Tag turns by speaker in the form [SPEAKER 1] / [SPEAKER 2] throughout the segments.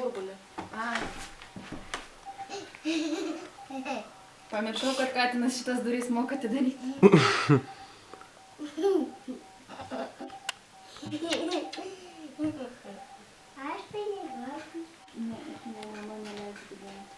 [SPEAKER 1] obuolį. Pamiršau, kad katinas šitas durys moka atidaryti.
[SPEAKER 2] Aš tai negaliu.
[SPEAKER 1] Ne, man neleisi gyventi.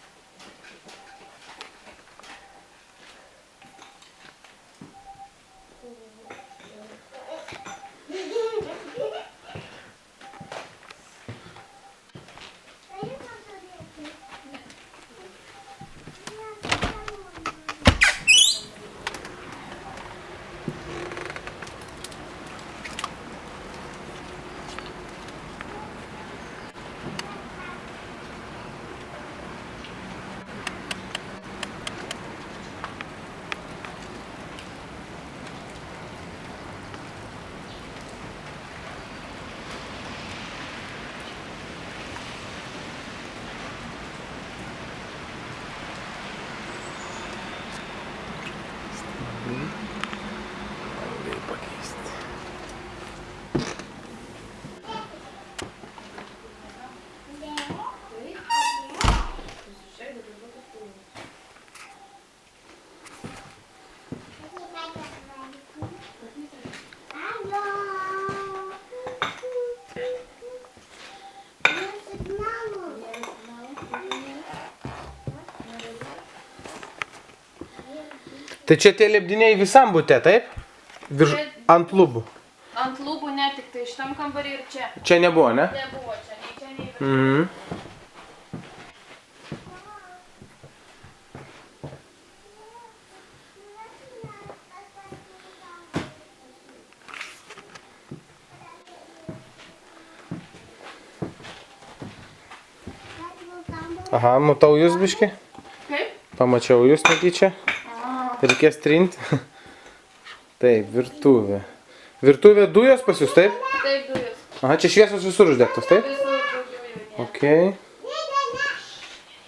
[SPEAKER 3] Langai pakeisti. Tai čia tie lipdiniai visam bute, taip? Ant lubų.
[SPEAKER 1] Ant lubų ne, tik tai šitam kambarį ir čia.
[SPEAKER 3] Čia nebuvo, ne?
[SPEAKER 1] Nebuvo čia, nei čia, nei virš.
[SPEAKER 3] Aha, matau jūs biški.
[SPEAKER 1] Kaip?
[SPEAKER 3] Pamačiau jūs netyčia. Reikės trinti. Taip, virtuvė. Virtuvė dujos pas jūs, taip?
[SPEAKER 1] Taip, dujos.
[SPEAKER 3] Aha, čia šviesos visur uždegtos, taip?
[SPEAKER 1] Visur daugiau jau ne.
[SPEAKER 3] Okei.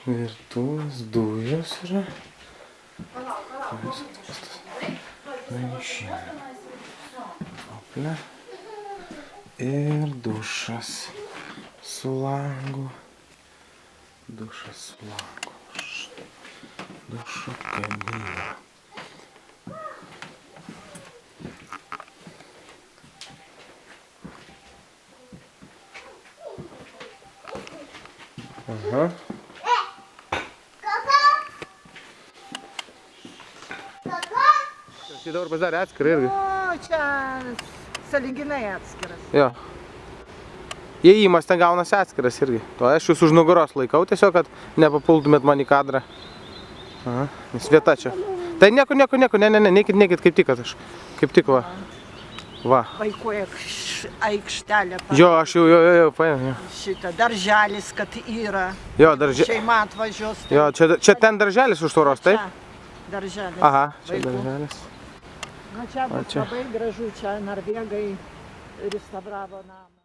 [SPEAKER 3] Virtuvės dujos yra. Ople. Ir dušas su langu. Dušas su langu. Dušo kabina. Aha. Čia dabar pasidarė atskirai irgi.
[SPEAKER 4] O, čia sąlyginai atskiras.
[SPEAKER 3] Jo. Įėjimas ten gaunasi atskiras irgi. To aš jūs už nugaros laikau tiesiog, kad nepapultumėt man į kadrą. Aha, nes vieta čia. Tai nieko, neikit, kaip tik, kad aš. Kaip tik va. Va.
[SPEAKER 4] Vaikų aikštelė.
[SPEAKER 3] Jo, aš jau paėmė.
[SPEAKER 4] Šitą darželis, kad yra.
[SPEAKER 3] Jo, darželis.
[SPEAKER 4] Šeima atvažiuos.
[SPEAKER 3] Jo, čia ten darželis už tvoros, taip?
[SPEAKER 4] Darželis.
[SPEAKER 3] Aha, čia
[SPEAKER 4] vaikų.
[SPEAKER 3] darželis.
[SPEAKER 4] Na, čia bus labai gražu, čia norvegai restauravo namą.